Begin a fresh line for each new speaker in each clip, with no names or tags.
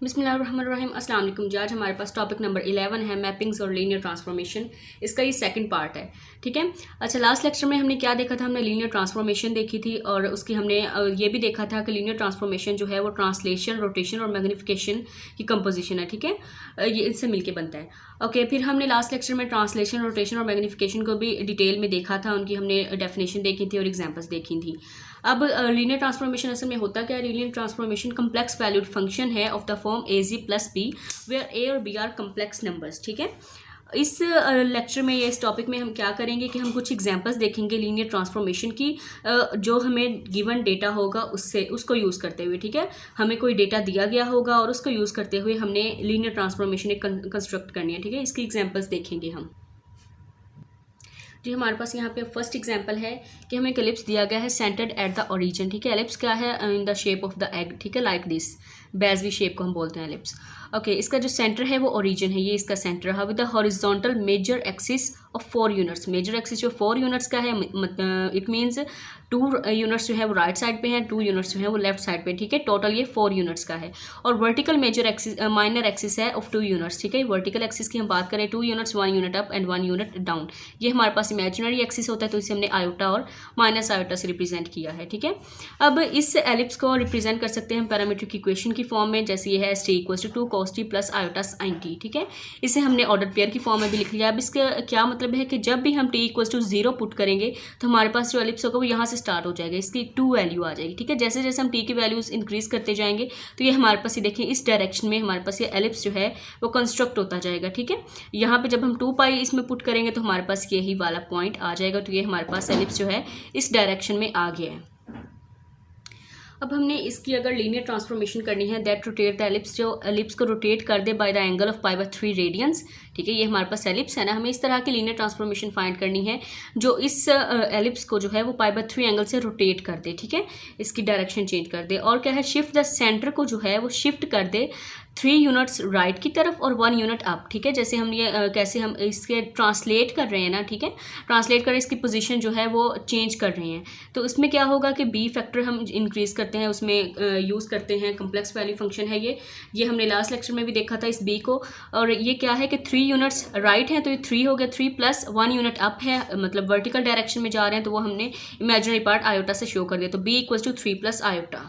बिस्मिल्लाहिर्रहमानिर्रहीम अस्सलाम वालेकुम। आज हमारे पास टॉपिक नंबर 11 है मैपिंग्स और लीनियर ट्रांसफॉर्मेशन। इसका ये सेकंड पार्ट है, ठीक है। अच्छा, लास्ट लेक्चर में हमने क्या देखा था? हमने लीनियर ट्रांसफॉर्मेशन देखी थी और उसकी हमने ये भी देखा था कि लीनियर ट्रांसफॉर्मेशन जो है वो ट्रांसलेशन, रोटेशन और मैग्निफिकेशन की कंपोजिशन है, ठीक है। ये इनसे मिलके बनता है। ओके, फिर हमने लास्ट लेक्चर में ट्रांसलेशन, रोटेशन और मैग्निफिकेशन को भी डिटेल में देखा था। उनकी हमने डेफिनेशन देखी थी और एग्जाम्पल्स देखी थी। अब लीनियर ट्रांसफॉर्मेशन असल में होता क्या है? Linear transformation complex valued function है of the form a z plus b where a और बी आर कम्प्लेक्स नंबर्स, ठीक है। इस लेक्चर में, इस टॉपिक में हम क्या करेंगे कि हम कुछ एग्जांपल्स देखेंगे लीनियर ट्रांसफॉर्मेशन की, जो हमें गिवन डेटा होगा उसको यूज़ करते हुए, ठीक है। हमें कोई डेटा दिया गया होगा और उसको यूज़ करते हुए हमने लीनियर ट्रांसफॉर्मेशन एक कंस्ट्रक्ट करनी है, ठीक है। इसकी एग्जाम्पल्स देखेंगे हम। जी, हमारे पास यहाँ पे फर्स्ट एग्जांपल है कि हमें एक एलिप्स दिया गया है सेंटर्ड एट द ओरिजिन, ठीक है। एलिप्स क्या है? In the shape of the egg, ठीक है, लाइक दिस बेजवी शेप को हम बोलते हैं एलिप्स। ओके, इसका जो सेंटर है वो ओरिजिन है, ये इसका सेंटर है with the horizontal major axis of 4 units. Major axis जो 4 यूनिट्स का है, इट मीन्स 2 यूनिट्स जो है वो राइट साइड पे हैं, 2 यूनिट्स जो है वो लेफ्ट साइड पे, ठीक है। टोटल ये 4 यूनिट्स का है। और vertical major axis, minor axis है ऑफ 2 यूनिट्स, ठीक है। वर्टिकल एक्सिस की हम बात करें, 2 units, 1 unit up and 1 unit down. ये हमारे पास इमेजिनरी एक्सिस होता है, तो इसे हमने आयोटा और माइनस आयोटा से रिप्रेजेंट किया है, ठीक है। अब इस एलिप्स को रिप्रेजेंट कर सकते हैं हम पैरामीट्रिक इक्वेशन की फॉर्म में, जैसे ये है st = 2 cos t plus iota sin t, ठीक है। इसे हमने ऑर्डर पेयर की फॉर्म में भी लिख लिया। अब इसका क्या मतलब है कि जब भी हम t = 0 पुट करेंगे तो हमारे पास जो एलिप्स होगा वो यहाँ से स्टार्ट हो जाएगा, इसकी 2 वैल्यू आ जाएगी, ठीक है। जैसे जैसे हम t की वैल्यूज इंक्रीज करते जाएंगे तो ये हमारे पास, ये देखिए इस डायरेक्शन में हमारे पास ये एलिप्स जो है वो कंस्ट्रक्ट होता जाएगा, ठीक है। यहाँ पे जब हम 2 पाई इसमें पुट करेंगे तो हमारे पास यही वाला पॉइंट आ जाएगा, तो ये हमारे पास एलिप्स जो है इस डायरेक्शन में आ गया है। अब हमने इसकी अगर लीनियर ट्रांसफॉर्मेशन करनी है, दैट रोटेट द एलिप्स, जो एलिप्स को रोटेट कर दे by the angle of π/3 radians, ठीक है। ये हमारे पास एलिप्स है ना, हमें इस तरह की लीनियर ट्रांसफॉर्मेशन फाइंड करनी है जो इस एलिप्स को जो है वो π/3 एंगल से रोटेट कर दे, ठीक है। इसकी डायरेक्शन चेंज कर दे और क्या है, शिफ्ट द सेंटर को जो है वो शिफ्ट कर दे 3 यूनिट्स राइट की तरफ और 1 यूनिट अप, ठीक है। जैसे हम ये कैसे हम इसके ट्रांसलेट कर रहे हैं ना, ठीक है, ट्रांसलेट कर इसकी पोजीशन जो है वो चेंज कर रहे हैं। तो इसमें क्या होगा कि बी फैक्टर हम इंक्रीज करते हैं, उसमें यूज़ करते हैं, कम्प्लेक्स वैल्यू फंक्शन है ये हमने लास्ट लेक्चर में भी देखा था इस बी को। और ये क्या है कि 3 यूनिट्स राइट हैं तो ये 3 हो गया, 3 प्लस 1 यूनिट अप है, मतलब वर्टिकल डायरेक्शन में जा रहे हैं, तो वो हमने इमेजिनरी पार्ट आयोटा से शो कर दिया, तो बी = 3 + आयोटा।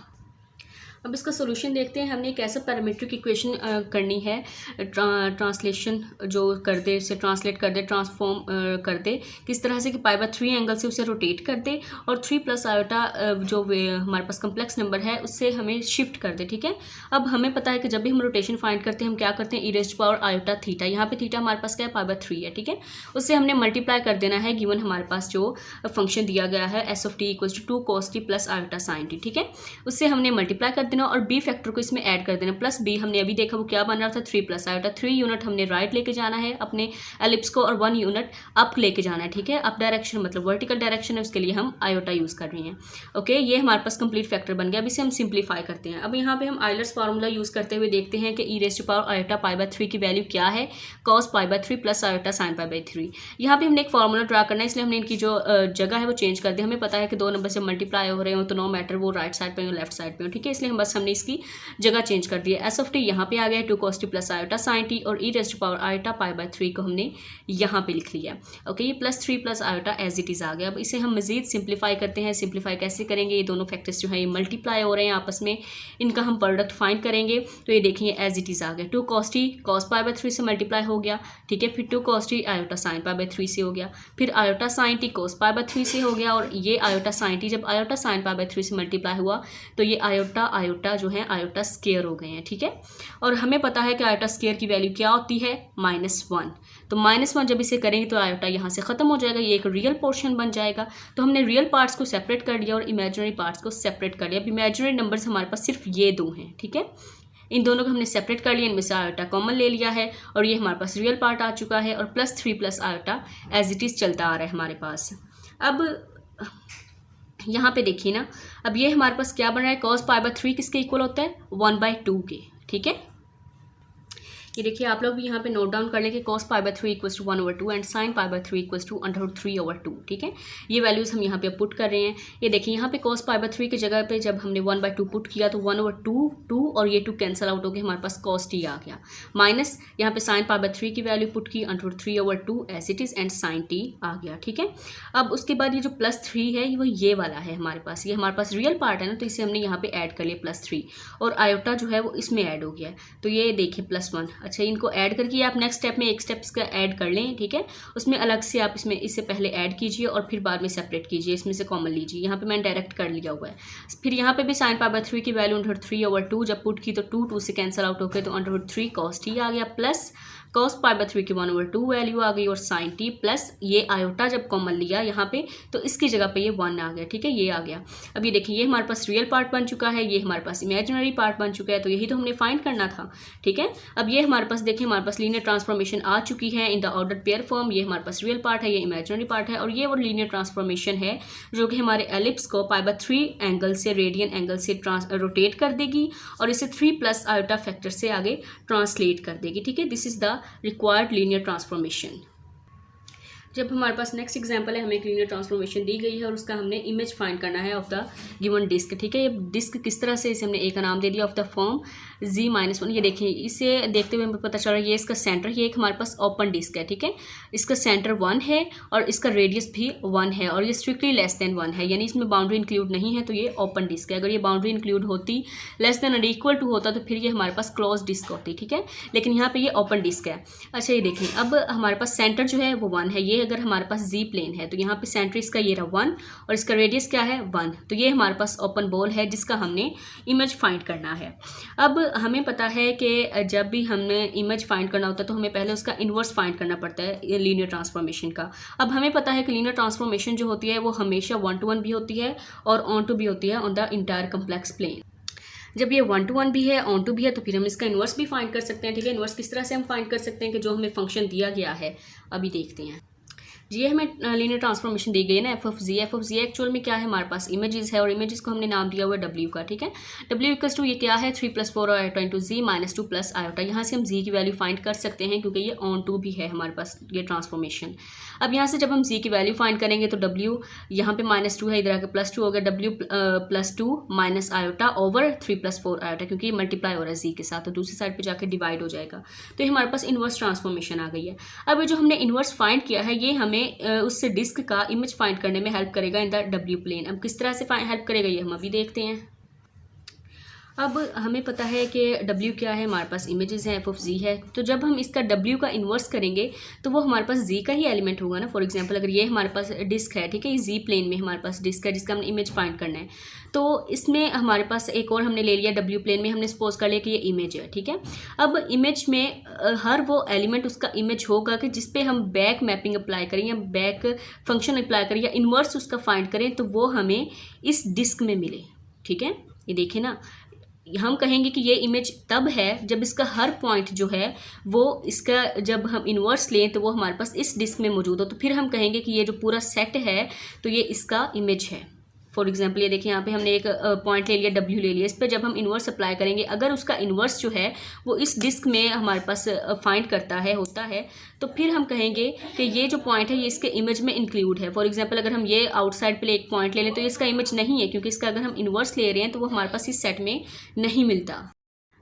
अब इसका सोल्यूशन देखते हैं। हमने एक ऐसा पैरामीट्रिक इक्वेशन करनी है, ट्रांसलेशन जो कर दे, इसे ट्रांसलेट कर दे, ट्रांसफॉर्म कर दे किस तरह से कि π/3 एंगल से उसे रोटेट कर दे और 3 + आयोटा जो हमारे पास कम्प्लेक्स नंबर है उससे हमें शिफ्ट कर दे, ठीक है। अब हमें पता है कि जब भी हम रोटेशन फाइंड करते हैं हम क्या करते हैं, e⁻θ, यहाँ पे थीटा हमारे पास क्या है, π/3 है, ठीक है। उससे हमने मल्टीप्लाई कर देना है गिवन हमारे पास जो फंक्शन दिया गया है s(t) = 2 cos t plus iota sin t, ठीक है। उससे हमने मल्टीप्लाई कर देना और बी फैक्टर को इसमें ऐड कर देना, प्लस बी हमने अभी देखा वो क्या बन रहा था, 3 + आयोटा। 3 यूनिट हमने राइट लेके जाना है अपने एलिप्स को और 1 यूनिट अप लेके जाना है, ठीक है। अप डायरेक्शन मतलब वर्टिकल डायरेक्शन है, उसके लिए हम आयोटा यूज़ कर रहे हैं। ओके, ये हमारे पास कंप्लीट फैक्टर बन गया। अब इसे हम सिंप्लीफाई करते हैं। अब यहाँ पे हम आयलर्स फार्मूला यूज़ करते हुए देखते हैं कि e⁻θ π/3 की वैल्यू क्या है, cos π/3 प्लस आयोटा sin π/3। यहाँ पे हमने एक फार्मूला ड्रा करना है, इसलिए हमने इनकी जो जगह है वो चेंज कर दी। हमें पता है कि 2 नंबर से मल्टीप्लाई हो रहे हो तो नो मैटर वो राइट साइड पे हो लेफ्ट साइड पे हो, ठीक है। इसलिए हम बस हमने इसकी जगह चेंज कर दी है। s(t) यहाँ पे आ गया है 2 cos t plus iota sin t और e⁻θ π/3 को हमने यहाँ पे लिख लिया। ओके, ये +3 + आयोटा एज इट इज़ आ गया। अब इसे हम मजीद सिंप्लीफाई करते हैं। सिंप्लीफाई कैसे करेंगे, ये दोनों फैक्टर्स जो है ये मल्टीप्लाई हो रहे हैं आपस में, इनका हम प्रोडक्ट फाइंड करेंगे। तो ये देखेंगे एज इट इज़ आ गया, 2 cos t cos π/3 से मल्टीप्लाई हो गया, ठीक है। फिर 2 cos t आयोटा sin π/3 से हो गया, फिर आयोटा sin t cos π/3 से हो गया, और ये आयोटा sin t जब आयोटा sin π/3 से मल्टीप्लाई हुआ तो ये आयोटा आयोटा जो है आयोटा स्केयर हो गए हैं, ठीक है। और हमें पता है कि आयोटा स्केयर की वैल्यू क्या होती है, -1। तो -1 जब इसे करेंगे तो आयोटा यहाँ से ख़त्म हो जाएगा, ये एक रियल पोर्शन बन जाएगा। तो हमने रियल पार्ट्स को सेपरेट कर लिया और इमेजिनरी पार्ट्स को सेपरेट कर लिया। अब इमेजिनरी नंबर्स हमारे पास सिर्फ ये 2 हैं, ठीक है। इन दोनों को हमने सेपरेट कर लिया, इनमें से आयोटा कॉमन ले लिया है और ये हमारे पास रियल पार्ट आ चुका है, और +3 + आयोटा एज इट इज़ चलता आ रहा है हमारे पास। अब यहाँ पे देखिए ना, अब ये हमारे पास क्या बन रहा है, cos π/3 किसके इक्वल होता है, 1/2 के, ठीक है। ये देखिए आप लोग भी यहाँ पे नोट डाउन कर लें कि cos pi by 3 equals to 1/2 and sin pi by 3 equals to √3/2, ठीक है। ये वैल्यूज़ हम यहाँ पे पुट कर रहे हैं। ये देखिए यहाँ पे cos पाई बाय 3 की जगह पे जब हमने 1/2 पुट किया तो 1/2 2 और ये 2 कैंसिल आउट हो गए, हमारे पास cos t आ गया, माइनस यहाँ पे sin पाई बाय 3 की वैल्यू पुट की √3/2 as it is and sin t आ गया, ठीक है। अब उसके बाद ये जो +3 है वो ये वाला है हमारे पास, ये हमारे पास रियल पार्ट है ना, तो इसे हमने यहाँ पे ऐड कर लिया +3 और आयोटा जो है वो इसमें ऐड हो गया है, तो ये देखिए +1। अच्छा, इनको ऐड करके आप नेक्स्ट स्टेप में एक स्टेप इसका ऐड कर लें, ठीक है। उसमें अलग से आप इससे पहले ऐड कीजिए और फिर बाद में सेपरेट कीजिए, इसमें से कॉमन लीजिए। यहाँ पे मैंने डायरेक्ट कर लिया हुआ है। फिर यहाँ पे भी sin पाई बाय 3 की वैल्यू √3/2 जब पुट की तो 2 से कैंसिल आउट हो गए, तो √3 cos t आ गया, प्लस cos पाई बाय 3 की 1/2 वैल्यू आ गई और sin t प्लस ये आयोटा जब कॉमन लिया यहाँ पे तो इसकी जगह पे ये 1 आ गया, ठीक है, ये आ गया। अब ये देखिए ये हमारे पास रियल पार्ट बन चुका है, ये हमारे पास इमेजिनरी पार्ट बन चुका है, तो यही तो हमने फाइंड करना था, ठीक है। अब ये हमारे पास देखिए हमारे पास लीनियर ट्रांसफॉर्मेशन आ चुकी है in the order pair form. ये हमारे पास रियल पार्ट है, ये इमेजिनरी पार्ट है, और ये वो लीनियर ट्रांसफॉर्मेशन है जो कि हमारे एलिप्स को पाई बाय 3 एंगल से, रेडियन एंगल से रोटेट कर देगी और इसे 3+ आयोटा फैक्टर से आगे ट्रांसलेट कर देगी, ठीक है। This is the required linear transformation. जब हमारे पास नेक्स्ट एग्जांपल है, हमें एक लीनियर ट्रांसफॉर्मेशन दी गई है और उसका हमने इमेज फाइंड करना है ऑफ द गिवन डिस्क, ठीक है। ये डिस्क किस तरह से, इसे हमने ए का नाम दे दिया ऑफ द फॉर्म Z-1। ये देखिए इसे देखते हुए हमें पता चल रहा है ये इसका सेंटर, ये एक हमारे पास ओपन डिस्क है, ठीक है। इसका सेंटर 1 है और इसका रेडियस भी 1 है और ये स्ट्रिक्टली लेस देन 1 है, यानी इसमें बाउंड्री इंक्लूड नहीं है, तो ये ओपन डिस्क है। अगर ये बाउंड्री इंक्लूड होती, लेस देन और इक्वल टू होता, तो फिर ये हमारे पास क्लोज डिस्क होती, ठीक है। लेकिन यहाँ पे ये ओपन डिस्क है। अच्छा, ये देखें अब हमारे पास सेंटर जो है वो 1 है। ये अगर हमारे पास Z प्लेन है तो यहाँ पे सेंटर इसका ये रहा 1 और इसका रेडियस क्या है 1, तो ये हमारे पास ओपन बॉल है जिसका हमने इमेज फाइंड करना है। अब हमें पता है कि जब भी हमने इमेज फाइंड करना होता है तो हमें पहले उसका इन्वर्स फाइंड करना पड़ता है लीनियर ट्रांसफॉर्मेशन का। अब हमें पता है कि लीनियर ट्रांसफॉर्मेशन जो होती है वो हमेशा 1-to-1 भी होती है और ऑन-टू भी होती है on the entire complex plane. जब ये 1-to-1 भी है, ऑन-टू भी है, तो फिर हम इसका इन्वर्स भी फाइंड कर सकते हैं, ठीक है। इन्वर्स किस तरह से हम फाइंड कर सकते हैं कि जो हमें फंक्शन दिया गया है, अभी देखते हैं। ये हमें लीनियर ट्रांसफॉर्मेशन दी गई है ना, एफ ऑफ जी एक्चुअल में क्या है, हमारे पास इमेजेस है और इमेजेस को हमने नाम दिया हुआ है W का, ठीक है। W इक्वल्स टू ये क्या है 3+4 iota into Z minus 2+ iota. यहाँ से हम Z की वैल्यू फाइंड कर सकते हैं क्योंकि ये ऑन टू भी है हमारे पास ये ट्रांसफॉर्मेशन। अब यहाँ से जब हम Z की वैल्यू फाइंड करेंगे तो W यहाँ पे -2 है, इधर आके +2 हो गया, W +2 minus iota over 3+4 iota, क्योंकि ये मल्टीप्लाई हो रहा है Z के साथ, तो दूसरी साइड पर जाकर डिवाइड हो जाएगा, तो ये हमारे पास इन्वर्स ट्रांसफॉर्मेशन आ गई है। अब ये जो हमने इन्वर्स फाइंड किया है ये हमें उससे डिस्क का इमेज फाइंड करने में हेल्प करेगा इन द W प्लेन। अब किस तरह से हेल्प करेगा ये हम अभी देखते हैं। अब हमें पता है कि W क्या है, हमारे पास इमेजेस हैं, एफ ऑफ Z है, तो जब हम इसका W का इन्वर्स करेंगे तो वो हमारे पास Z का ही एलिमेंट होगा ना। फॉर एग्जांपल अगर ये हमारे पास डिस्क है, ठीक है, ये Z प्लेन में हमारे पास डिस्क है जिसका हमने इमेज फाइंड करना है, तो इसमें हमारे पास एक और हमने ले लिया W प्लेन में, हमने सपोज कर लिया कि ये इमेज है, ठीक है। अब इमेज में हर वो एलिमेंट उसका इमेज होगा कि जिस पे हम बैक मैपिंग अप्लाई करें या बैक फंक्शन अप्लाई करें या इन्वर्स उसका फाइंड करें तो वो हमें इस डिस्क में मिले, ठीक है। ये देखें ना, हम कहेंगे कि ये इमेज तब है जब इसका हर पॉइंट जो है वो इसका जब हम इन्वर्स लें तो वो हमारे पास इस डिस्क में मौजूद हो, तो फिर हम कहेंगे कि ये जो पूरा सेट है तो ये इसका इमेज है। फॉर एग्जाम्पल ये देखिए यहाँ पे हमने एक पॉइंट ले लिया W ले लिया, इस पर जब हम इन्वर्स अप्लाई करेंगे अगर उसका इन्वर्स जो है वो इस डिस्क में हमारे पास फाइंड करता है होता है तो फिर हम कहेंगे कि ये जो पॉइंट है ये इसके इमेज में इंक्लूड है। फॉर एग्जांपल अगर हम ये आउटसाइड पे एक पॉइंट ले लें तो ये इसका इमेज नहीं है क्योंकि इसका अगर हम इन्वर्स ले रहे हैं तो वो हमारे पास इस सेट में नहीं मिलता।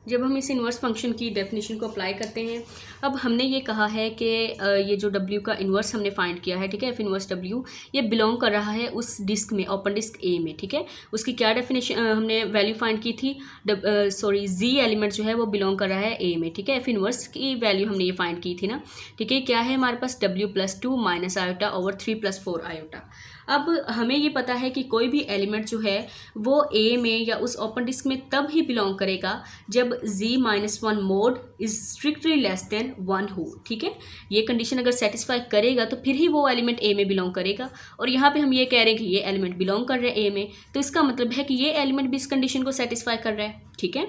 जब हम इस इन्वर्स फंक्शन की डेफिनेशन को अप्लाई करते हैं, अब हमने ये कहा है कि ये जो W का इन्वर्स हमने फाइंड किया है, ठीक है, एफ इन्वर्स W ये बिलोंग कर रहा है उस डिस्क में, ओपन डिस्क A में, ठीक है। उसकी क्या डेफिनेशन हमने वैल्यू फाइंड की थी, Z एलिमेंट जो है वो बिलोंग कर रहा है A में, ठीक है। एफ इन्वर्स की वैल्यू हमने ये फाइंड की थी ना, ठीक है। क्या है हमारे पास W +2 minus iota over 3+4 iota. अब हमें ये पता है कि कोई भी एलिमेंट जो है वो A में या उस ओपन डिस्क में तब ही बिलोंग करेगा जब Z-1 mode is strictly less than 1 हो, ठीक है। ये कंडीशन अगर सेटिस्फाई करेगा तो फिर ही वो एलिमेंट A में बिलोंग करेगा, और यहाँ पे हम ये कह रहे हैं कि ये एलिमेंट बिलोंग कर रहे हैं A में, तो इसका मतलब है कि ये एलिमेंट भी इस कंडीशन को सेटिस्फाई कर रहा है, ठीक है,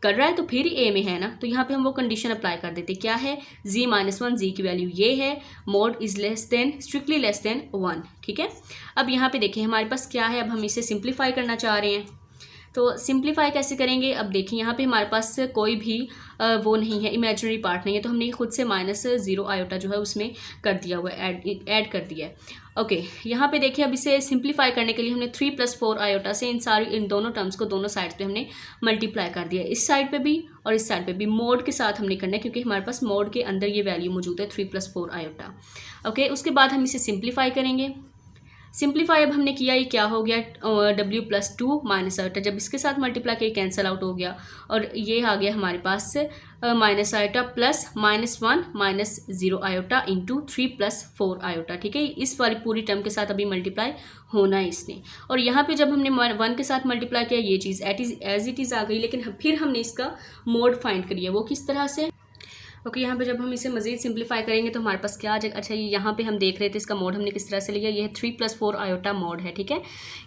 कर रहा है तो फिर ही A में है ना, तो यहाँ पे हम वो कंडीशन अप्लाई कर देते। क्या है Z-1, Z की वैल्यू ये है, mode is less than strictly less than 1, ठीक है। अब यहाँ पे देखें हमारे पास क्या है, अब हम इसे सिंप्लीफाई करना चाह रहे हैं, तो सिंप्लीफाई कैसे करेंगे, अब देखिए यहाँ पे हमारे पास कोई भी वो नहीं है, इमेजिनरी पार्ट नहीं है, तो हमने खुद से -0 आयोटा जो है उसमें कर दिया हुआ है, ऐड कर दिया है। ओके यहाँ पे देखिए अब इसे सिंप्लीफाई करने के लिए हमने 3 + 4 आयोटा से इन दोनों टर्म्स को दोनों साइड्स पे हमने मल्टीप्लाई कर दिया, इस साइड पे भी और इस साइड पे भी। मोड के साथ हमने करना है क्योंकि हमारे पास मोड के अंदर ये वैल्यू मौजूद है 3 + 4 आयोटा। ओके उसके बाद हम इसे सिंप्लीफाई करेंगे। सिंप्लीफाई अब हमने किया, ये क्या हो गया, w + 2 - आयोटा, जब इसके साथ मल्टीप्लाई किया कैंसिल आउट हो गया और ये आ गया हमारे पास minus iota plus -1 - 0 iota into 3 + 4 iota. ठीक है, इस वाली पूरी टर्म के साथ अभी मल्टीप्लाई होना है इसने। और यहाँ पे जब हमने 1 के साथ मल्टीप्लाई किया ये चीज़ एज इट इज़ आ गई, लेकिन फिर हमने इसका मोड फाइंड करिए, वो किस तरह से। ओके यहाँ पे जब हम इसे मज़ीद सिंप्लीफाई करेंगे तो हमारे पास क्या आ जाएगा। अच्छा ये यहाँ पे हम देख रहे थे इसका मोड हमने किस तरह से लिया, ये 3 + 4 आयोटा मोड है। ठीक है,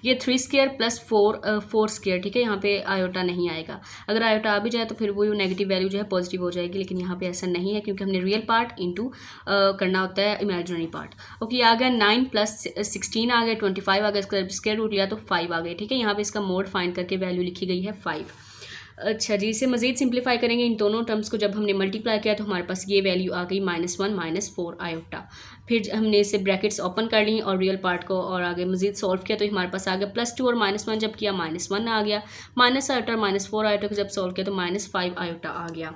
ये 3² + 4² ठीक है, यहाँ पे आयोटा नहीं आएगा। अगर आयोटा आ भी जाए तो फिर वो नेगेटिव वैल्यू जो है पॉजिटिव हो जाएगी, लेकिन यहाँ पे ऐसा नहीं है क्योंकि हमने रियल पार्ट इंटू करना होता है इमेजिनरी पार्ट। ओके आ गया 9 + 16 आ गया, 25 आ गया, इसका स्क्वायर रूट लिया तो 5 आ गया। ठीक है, यहाँ पे इसका मोड फाइंड करके वैल्यू लिखी गई है 5। अच्छा जी, इसे मज़ीद सिंप्लीफाई करेंगे, इन दोनों टर्म्स को जब हमने मल्टीप्लाई किया तो हमारे पास ये वैल्यू आ गई -1 - 4 आयोटा। फिर हमने इसे ब्रैकेट्स ओपन कर ली और रियल पार्ट को और आगे मज़ीद सॉल्व किया तो हमारे पास आ गया +2 और -1 जब किया -1 आ गया, माइनस आयोटा -4 आयोटा को जब सॉल्व किया तो -5 आयोटा आ गया।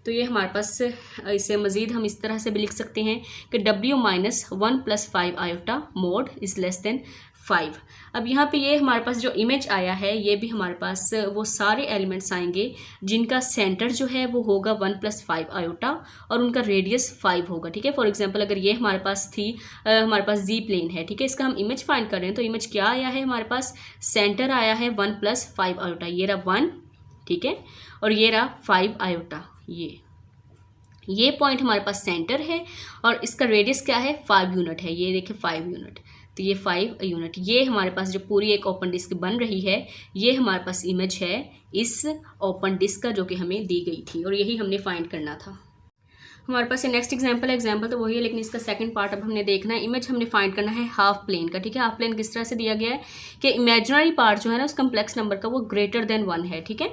तो ये हमारे पास इसे मज़ीद हम इस तरह से भी लिख सकते हैं कि w - 1 + 5 iota mode is less than 5। अब यहाँ पे ये हमारे पास जो इमेज आया है ये भी हमारे पास वो सारे एलिमेंट्स आएंगे जिनका सेंटर जो है वो होगा 1 + 5 आयोटा और उनका रेडियस 5 होगा। ठीक है, फॉर एग्जांपल अगर ये हमारे पास थी हमारे पास जी प्लेन है। ठीक है, इसका हम इमेज फाइंड कर रहे हैं तो इमेज क्या आया है हमारे पास, सेंटर आया है 1 + 5 आयोटा, ये रहा 1। ठीक है, और ये रहा 5 आयोटा, ये पॉइंट हमारे पास सेंटर है और इसका रेडियस क्या है 5 यूनिट है, ये देखिए 5 यूनिट, तो ये 5 यूनिट। ये हमारे पास जो पूरी एक ओपन डिस्क बन रही है ये हमारे पास इमेज है इस ओपन डिस्क का जो कि हमें दी गई थी और यही हमने फाइंड करना था। हमारे पास ये नेक्स्ट एग्जांपल तो वही है, लेकिन इसका सेकंड पार्ट अब हमने देखना है। इमेज हमने फाइंड करना है हाफ प्लेन का। ठीक है, हाफ प्लेन किस तरह से दिया गया है कि इमेजिनरी पार्ट जो है ना उस कम्प्लेक्स नंबर का वो ग्रेटर देन 1 है। ठीक है,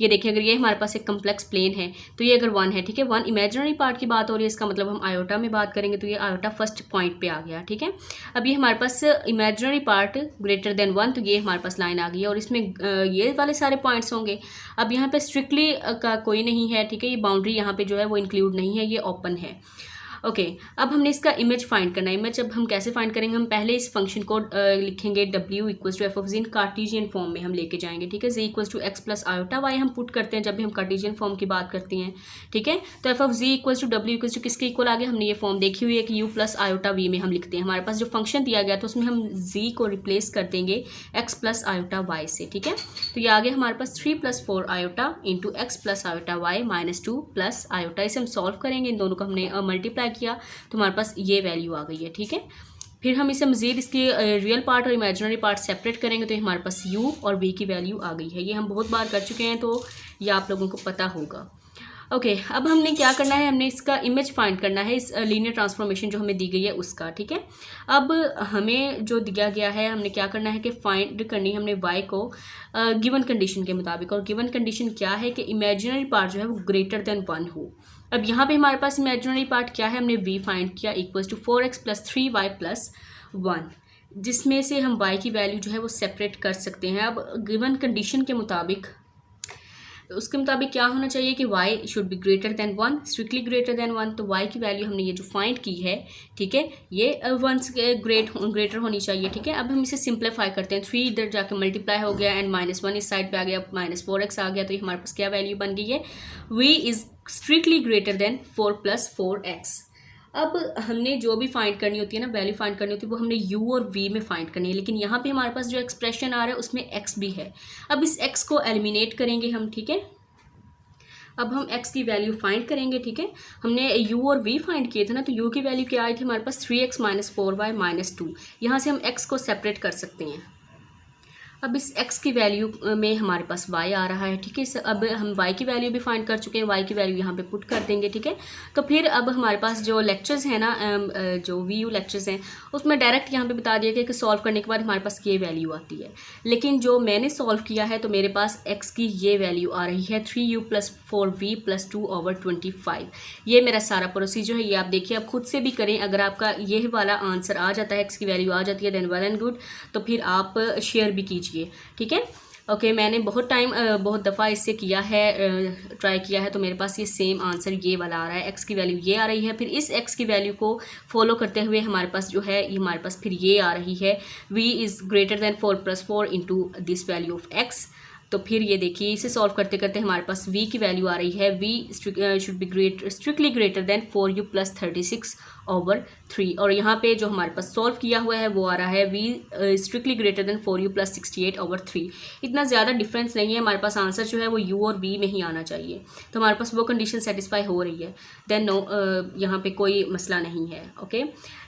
ये देखिए अगर ये हमारे पास एक कम्प्लेक्स प्लेन है तो ये अगर 1 है, ठीक है, 1 इमेजिनरी पार्ट की बात हो रही है, इसका मतलब हम आयोटा में बात करेंगे तो ये आयोटा फर्स्ट पॉइंट पे आ गया। ठीक है, अब ये हमारे पास इमेजिनरी पार्ट ग्रेटर देन 1 तो ये हमारे पास लाइन आ गई है और इसमें ये वाले सारे पॉइंट्स होंगे। अब यहाँ पे स्ट्रिक्टली का कोई नहीं है। ठीक है, ये बाउंड्री यहाँ पे जो है वो इंक्लूड नहीं है, ये ओपन है। ओके अब हमने इसका इमेज फाइंड करना है। इमेज अब हम कैसे फाइंड करेंगे, हम पहले इस फंक्शन को लिखेंगे w = f of z in Cartesian form में हम लेके जाएंगे। ठीक है, z = x + आयोटा y हम पुट करते हैं जब भी हम कार्टेशियन फॉर्म की बात करते हैं। ठीक है, तो f of z = w = किसके इक्वल आ गया, हमने ये फॉर्म देखी हुई है कि u + आयोटा v में हम लिखते हैं। हमारे पास जो फंक्शन दिया गया तो उसमें हम z को रिप्लेस कर देंगे x + आयोटा y से। ठीक है, तो ये आ गया हमारे पास 3 + 4 iota into x + iota y -2 + iota. इसे हम सॉल्व करेंगे, इन दोनों को हमने मल्टीप्लाई किया तो हमारे पास ये वैल्यू आ गई है। ठीक है, फिर हम इसे मज़ीद इसकी रियल पार्ट और इमेजिनरी पार्ट सेपरेट करेंगे तो हमारे पास u और v की वैल्यू आ गई है। ये हम बहुत बार कर चुके हैं तो ये आप लोगों को पता होगा। ओके अब हमने क्या करना है, हमने इसका इमेज फाइंड करना है इस लीनियर ट्रांसफॉर्मेशन जो हमें दी गई है उसका। ठीक है, अब हमें जो दिया गया है हमने क्या करना है कि फाइंड करनी है हमने y को गिवन कंडीशन के मुताबिक, और गिवन कंडीशन क्या है कि इमेजिनरी पार्ट जो है वो ग्रेटर देन 1 हो। अब यहाँ पे हमारे पास इमेजिनरी पार्ट क्या है, हमने v फाइंड किया = 4x + 3y + 1, जिसमें से हम y की वैल्यू जो है वो सेपरेट कर सकते हैं। अब गिवन कंडीशन के मुताबिक उसके मुताबिक क्या होना चाहिए कि y should be greater than 1, strictly greater than 1। तो y की वैल्यू हमने ये जो फाइंड की है, ठीक है, ये 1 से ग्रेटर होनी चाहिए। ठीक है, अब हम इसे सिंप्लीफाई करते हैं, 3 इधर जाके मल्टीप्लाई हो गया एंड -1 इस साइड पे आ गया, -4x आ गया, तो ये हमारे पास क्या वैल्यू बन गई है, v is strictly greater than 4 + 4x। अब हमने जो भी फाइंड करनी होती है ना, वैल्यू फाइंड करनी होती है वो हमने u और v में फाइंड करनी है, लेकिन यहाँ पे हमारे पास जो एक्सप्रेशन आ रहा है उसमें x भी है। अब इस x को एलिमिनेट करेंगे हम। ठीक है, अब हम x की वैल्यू फाइंड करेंगे। ठीक है, हमने u और v फाइंड किए थे ना, तो u की वैल्यू क्या आई थी हमारे पास 3x - 4y - 2। यहाँ से हम x को सेपरेट कर सकते हैं। अब इस x की वैल्यू में हमारे पास y आ रहा है, ठीक है। अब हम y की वैल्यू भी फाइंड कर चुके हैं, y की वैल्यू यहाँ पे पुट कर देंगे, ठीक है। तो फिर अब हमारे पास जो लेक्चर्स हैं ना, जो VU लेक्चर्स हैं, उसमें डायरेक्ट यहाँ पे बता दिया गया कि सॉल्व करने के बाद हमारे पास ये वैल्यू आती है। लेकिन जो मैंने सॉल्व किया है तो मेरे पास x की ये वैल्यू आ रही है 3u + 4v + 2/25। ये मेरा सारा प्रोसीजर है, ये आप देखिए, आप खुद से भी करें। अगर आपका ये वाला आंसर आ जाता है, x की वैल्यू आ जाती है, देन वेल एंड गुड। तो फिर आप शेयर भी कीजिए, ठीक है। ओके, मैंने बहुत दफ़ा इससे किया है, ट्राई किया है, तो मेरे पास ये सेम आंसर ये वाला आ रहा है। x की वैल्यू ये आ रही है, फिर इस x की वैल्यू को फॉलो करते हुए हमारे पास जो है ये हमारे पास फिर ये आ रही है v = 4 + 4 into this value of x। तो फिर ये देखिए, इसे सॉल्व करते करते हमारे पास v की वैल्यू आ रही है, v should be strictly greater than 4u + 36/3। और यहाँ पे जो हमारे पास सॉल्व किया हुआ है वो आ रहा है v strictly greater than 4u + 68/3। इतना ज़्यादा डिफरेंस नहीं है, हमारे पास आंसर जो है वो u और v में ही आना चाहिए। तो हमारे पास वो कंडीशन सेटिस्फाई हो रही है, देन नो, यहाँ पे कोई मसला नहीं है। Okay,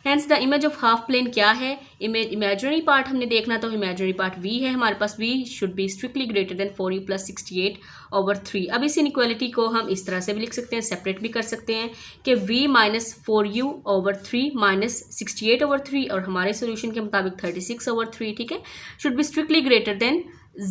hence the image of half plane क्या है? इमेजिनरी पार्ट हमने देखना, तो इमेजिनरी पार्ट v है हमारे पास, v should be strictly greater than 4u + 68/3। अब इस इनइक्वालिटी को हम इस तरह से भी लिख सकते हैं, सेपरेट भी कर सकते हैं कि v - 4u/3 - 68/3, और हमारे सोल्यूशन के मुताबिक 36/3, ठीक है, should be strictly greater than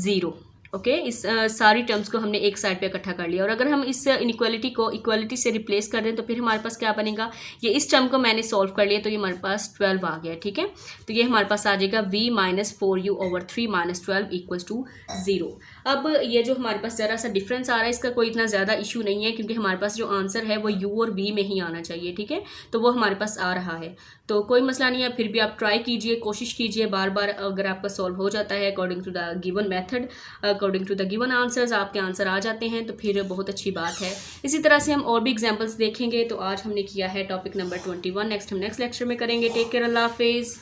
0। Okay, इस सारी टर्म्स को हमने एक साइड पे इकट्ठा कर लिया। और अगर हम इस इनइक्वालिटी को इक्वालिटी से रिप्लेस कर दें तो फिर हमारे पास क्या बनेगा, ये इस टर्म को मैंने सॉल्व कर लिया तो ये हमारे पास 12 आ गया, ठीक है। तो ये हमारे पास आ जाएगा v - 4u/3 - 12 = 0। अब ये जो हमारे पास ज़रा सा डिफरेंस आ रहा है, इसका कोई इतना ज़्यादा इशू नहीं है, क्योंकि हमारे पास जो आंसर है वो u और v में ही आना चाहिए, ठीक है। तो वो हमारे पास आ रहा है, तो कोई मसला नहीं है। फिर भी आप ट्राई कीजिए, कोशिश कीजिए बार बार। अगर आपका सॉल्व हो जाता है according to the given method, according to the given answers, आपके आंसर आ जाते हैं तो फिर बहुत अच्छी बात है। इसी तरह से हम और भी एग्जांपल्स देखेंगे। तो आज हमने किया है टॉपिक नंबर 21। नेक्स्ट हम नेक्स्ट लेक्चर में करेंगे। टेक केयर, अल्लाह हाफिज़।